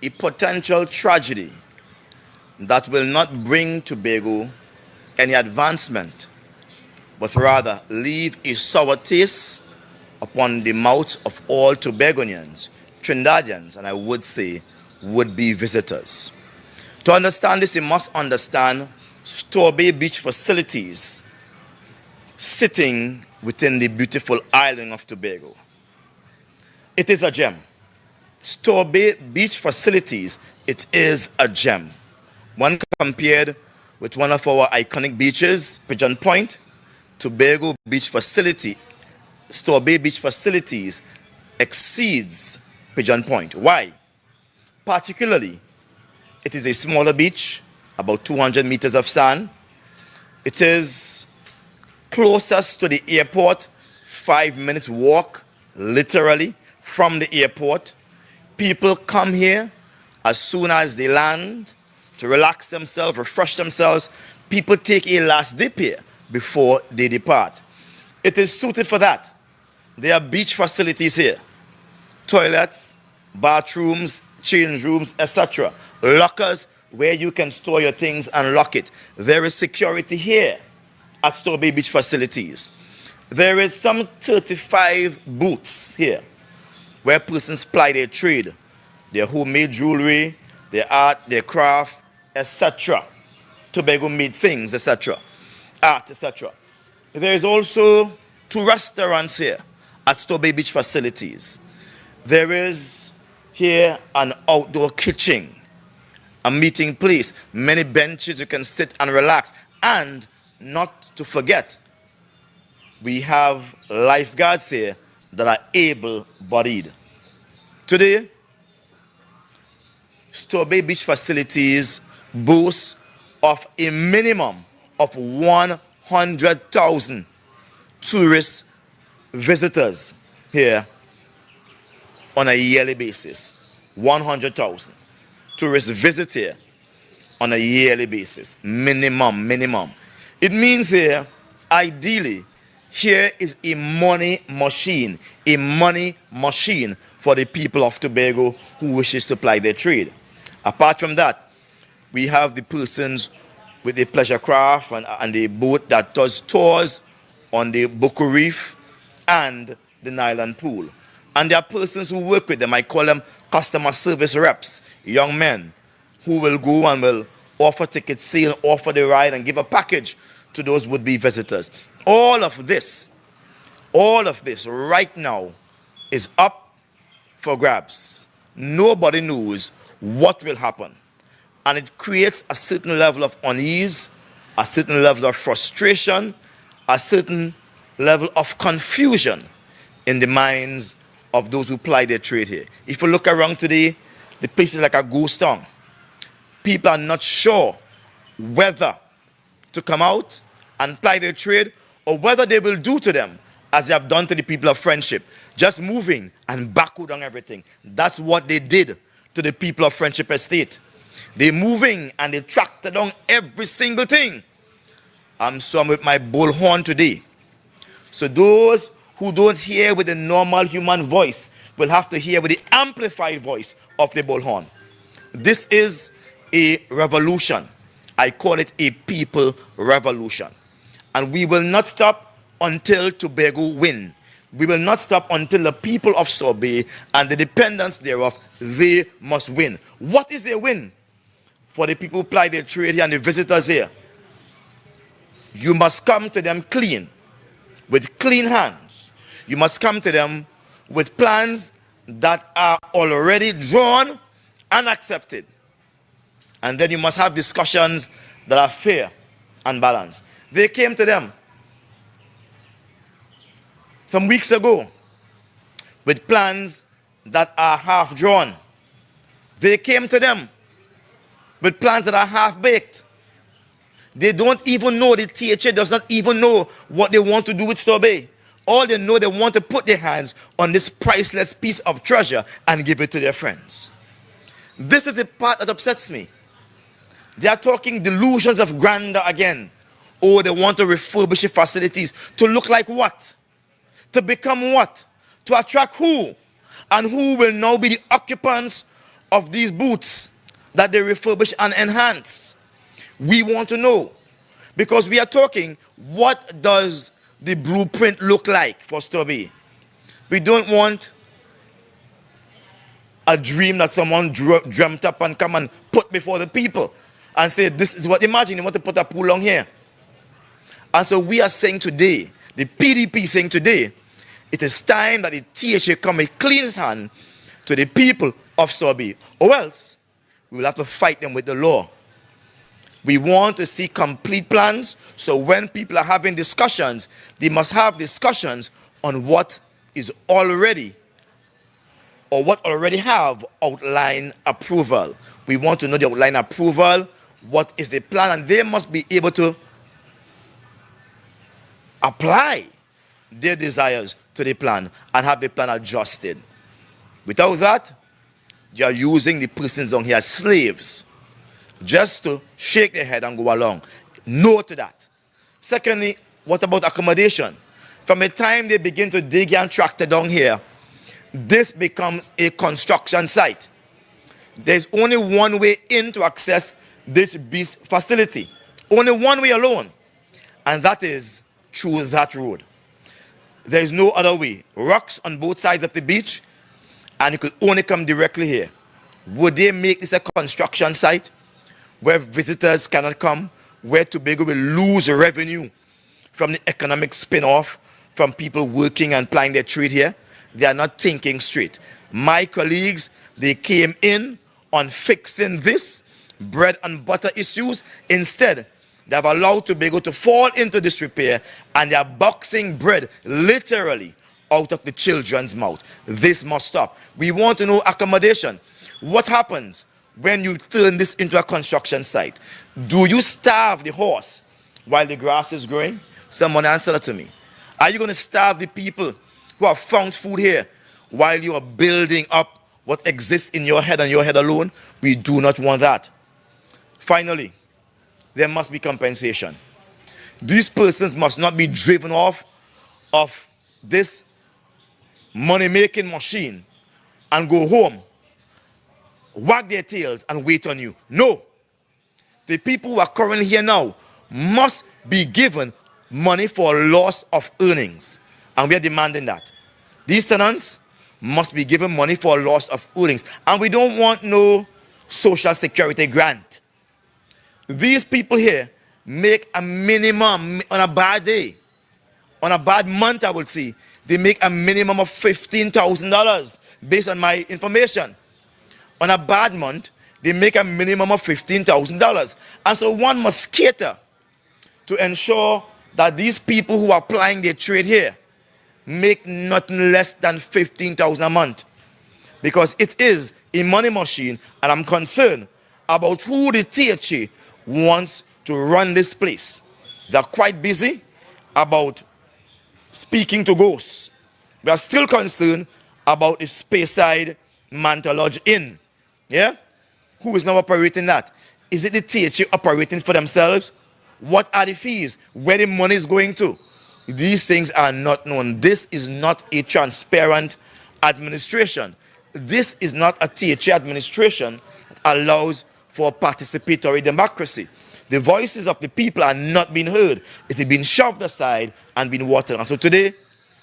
a potential tragedy that will not bring Tobago any advancement, but rather leave a sour taste upon the mouth of all Tobagonians, Trinidadians, and I would say would-be visitors. To understand this, you must understand Strawberry Beach facilities sitting within the beautiful island of Tobago. It is a gem. Strawberry Beach facilities, it is a gem. When compared with one of our iconic beaches, Pigeon Point, Tobago Beach facility, Strawberry Beach facilities exceeds Pigeon Point. Why? Particularly, it is a smaller beach, about 200 meters of sand. It is closest to the airport, 5 minutes walk, literally, from the airport. People come here as soon as they land to relax themselves, refresh themselves. People take a last dip here before they depart. It is suited for that. There are beach facilities here. Toilets, bathrooms, change rooms, etc. Lockers where you can store your things and lock it. There is security here at Strawberry Beach facilities. There is some 35 booths here where persons ply their trade, their homemade jewelry, their art, their craft, etc. Tobago made things, etc. Art, etc. There is also 2 restaurants here at Strawberry Beach facilities. There is here an outdoor kitchen, a meeting place, many benches you can sit and relax. And not to forget, we have lifeguards here that are able-bodied. Today, Strawberry Beach facilities boast of a minimum of 100,000 tourist visitors here on a yearly basis. 100,000 tourists visit here on a yearly basis. Minimum. It means here, ideally, here is a money machine for the people of Tobago who wishes to ply their trade. Apart from that, we have the persons with the pleasure craft and the boat that does tours on the Boko Reef and the Nyland Pool. And there are persons who work with them. I call them customer service reps, young men who will go and will offer ticket sale, offer the ride, and give a package to those would-be visitors. All of this right now is up for grabs. Nobody knows what will happen. And it creates a certain level of unease, a certain level of frustration, a certain level of confusion in the minds of those who ply their trade here. If you look around today, the place is like a ghost town. People are not sure whether to come out and ply their trade or whether they will do to them as they have done to the people of Friendship, just moving and backward on everything. That's what they did to the people of Friendship Estate. They're moving and they tracked down every single thing. I'm with my bullhorn today. So those who don't hear with the normal human voice will have to hear with the amplified voice of the bullhorn. This is a revolution. I call it a people revolution. And we will not stop until Tobago win. We will not stop until the people of Strawberry and the dependents thereof, they must win. What is a win? For the people who ply their trade here and the visitors here, you must come to them clean, with clean hands. You must come to them with plans that are already drawn and accepted. And then you must have discussions that are fair and balanced. They came to them some weeks ago with plans that are half drawn. They came to them with plans that are half baked. They don't even know, the THA does not even know what they want to do with Strawberry. All they know, they want to put their hands on this priceless piece of treasure and give it to their friends. This is the part that upsets me. They are talking delusions of grandeur again. Oh, they want to refurbish the facilities to look like what? To become what? To attract who? And who will now be the occupants of these booths that they refurbish and enhance? We want to know. Because we are talking, what does the blueprint look like for Stubby? We don't want a dream that someone dreamt up and come and put before the people and say, this is what, imagine you want to put a pool on here. And so we are saying today, the PDP saying today, it is time that the THA come with clean hand to the people of Stubby, or else we will have to fight them with the law. We want to see complete plans, so when people are having discussions, they must have discussions on what is already or what already have outline approval. We want to know the outline approval, what is the plan, and they must be able to apply their desires to the plan and have the plan adjusted. Without that, you are using the persons down here as slaves just to shake their head and go along. No to that. Secondly, what about accommodation? From the time they begin to dig and tractor down here, this becomes a construction site. There's only one way in to access this beach facility. Only one way alone. And that is through that road. There is no other way. Rocks on both sides of the beach, and you could only come directly here. Would they make this a construction site where visitors cannot come, where Tobago will lose revenue from the economic spin-off from people working and plying their trade here? They are not thinking straight. My colleagues, they came in on fixing this bread and butter issues. Instead, they have allowed Tobago to fall into disrepair, and they are boxing bread literally out of the children's mouth. This must stop. We want to know accommodation. What happens when you turn this into a construction site? Do you starve the horse while the grass is growing? Someone answer that to me. Are you going to starve the people who have found food here while you are building up what exists in your head and your head alone? We do not want that. Finally, there must be compensation. These persons must not be driven off of this money-making machine and go home, wag their tails and wait on you. No. The people who are currently here now must be given money for loss of earnings. And we are demanding that. These tenants must be given money for loss of earnings. And we don't want no social security grant. These people here make a minimum on a bad day. On a bad month, I would say, they make a minimum of $15,000 based on my information. On a bad month, they make a minimum of $15,000. And so one must cater to ensure that these people who are applying their trade here make nothing less than $15,000 a month. Because it is a money machine, and I'm concerned about who the THA wants to run this place. They're quite busy about speaking to ghosts. We are still concerned about the Speyside Manta Lodge Inn. Yeah? Who is now operating that? Is it the THA operating for themselves? What are the fees? Where the money is going to? These things are not known. This is not a transparent administration. This is not a THA administration that allows for participatory democracy. The voices of the people are not being heard. It has been shoved aside and been watered. And so today,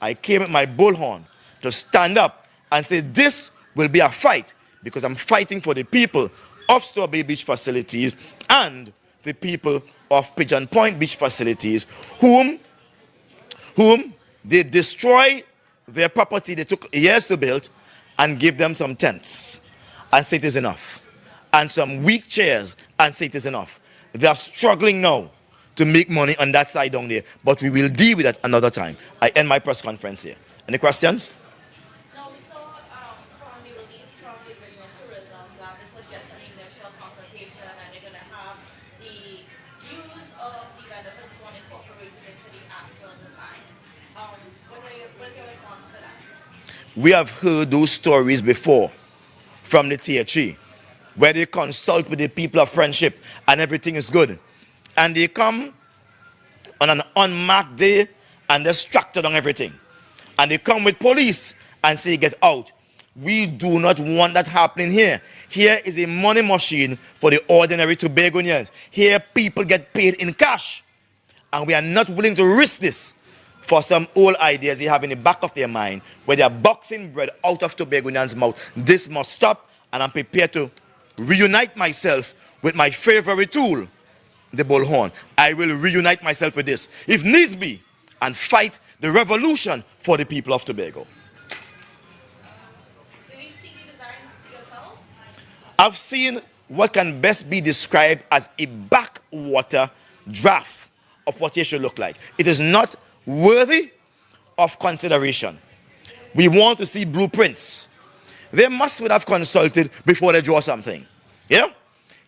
I came with my bullhorn to stand up and say this will be a fight, because I'm fighting for the people of Strawberry Beach facilities and the people of Pigeon Point Beach facilities whom they destroy their property they took years to build and give them some tents and say it is enough, and some weak chairs and say it is enough. They are struggling now to make money on that side down there, but we will deal with that another time. I end my press conference here. Any questions? No, we saw from the release from the Division of Tourism that this was just an initial consultation, and they're going to have the views of the vendors and so on incorporated into the actual designs. What's your response to that? We have heard those stories before from the THE, where they consult with the people of friendship and everything is good. And they come on an unmarked day and they're structured on everything. And they come with police and say, get out. We do not want that happening here. Here is a money machine for the ordinary Tobagonians. Here people get paid in cash. And we are not willing to risk this for some old ideas they have in the back of their mind where they are boxing bread out of Tobagonians' mouth. This must stop, and I'm prepared to reunite myself with my favorite tool, the bullhorn. I will reunite myself with this, if needs be, and fight the revolution for the people of Tobago. Did you see the designs yourself? I've seen what can best be described as a backwater draft of what it should look like. It is not worthy of consideration. We want to see blueprints. They must have consulted before they draw something. Yeah?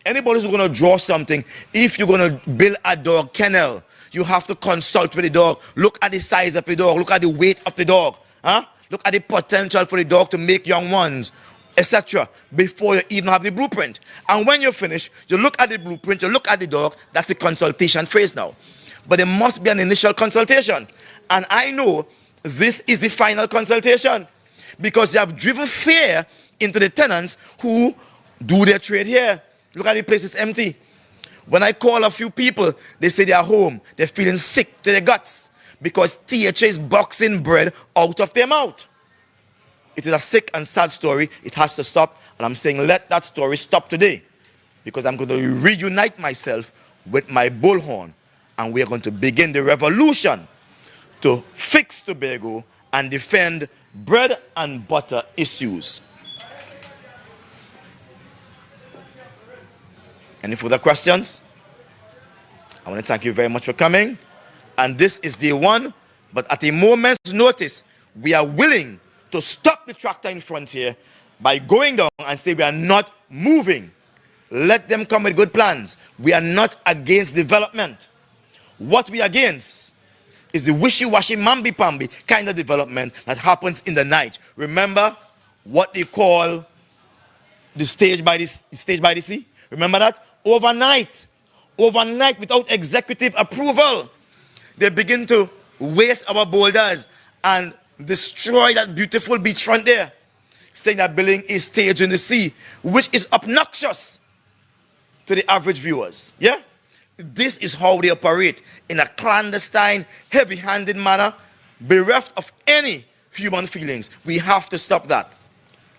Anybody who's going to draw something, if you're going to build a dog kennel, you have to consult with the dog. Look at the size of the dog. Look at the weight of the dog. Huh? Look at the potential for the dog to make young ones, etc. before you even have the blueprint. And when you're finished, you look at the blueprint, you look at the dog. That's the consultation phase now. But there must be an initial consultation. And I know this is the final consultation, because they have driven fear into the tenants who do their trade here. Look at the place is empty. When I call a few people, they say they are home. They're feeling sick to their guts because THA is boxing bread out of their mouth. It is a sick and sad story. It has to stop. And I'm saying let that story stop today, because I'm going to reunite myself with my bullhorn, and we're going to begin the revolution to fix Tobago and defend bread and butter issues. Any further questions? I want to thank you very much for coming. And this is day one, but at a moment's notice, we are willing to stop the tractor in front here by going down and say we are not moving. Let them come with good plans. We are not against development. What we are against is the wishy-washy, mamby-pamby kind of development that happens in the night. Remember what they call the stage by the sea? Remember that? Overnight, without executive approval, they begin to waste our boulders and destroy that beautiful beachfront there, saying that building is stage in the sea, which is obnoxious to the average viewers. Yeah? This is how they operate, in a clandestine, heavy-handed manner, bereft of any human feelings. We have to stop that.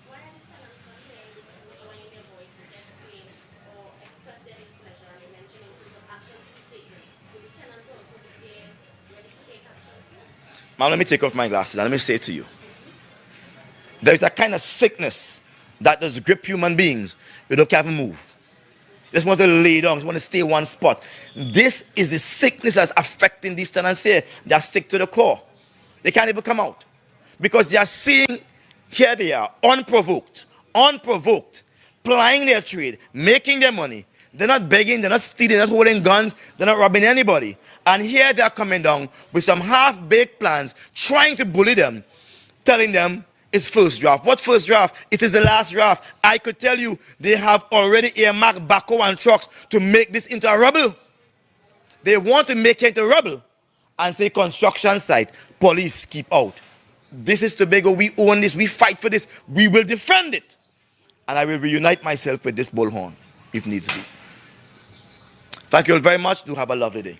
Why are the tenants not hearing because when their voices and saying or express their displeasure and mentioning some action to be taken? Will the tenants also be there ready to take action too? Now let me take off my glasses and let me say to you, there is a kind of sickness that does grip human beings. You don't even move. You just want to lay down, you just want to stay one spot. This is the sickness that's affecting these tenants here. They are sick to the core. They can't even come out, because they are seeing, here they are, unprovoked, plying their trade, making their money. They're not begging, they're not stealing, they're not holding guns, they're not robbing anybody. And here they are coming down with some half-baked plans, trying to bully them, telling them it's first draft. What first draft? It is the last draft. I could tell you they have already earmarked backhoe and trucks to make this into a rubble. They want to make it into rubble and say construction site, police keep out. This is Tobago. We own this. We fight for this. We will defend it. And I will reunite myself with this bullhorn if needs be. Thank you all very much. Do have a lovely day.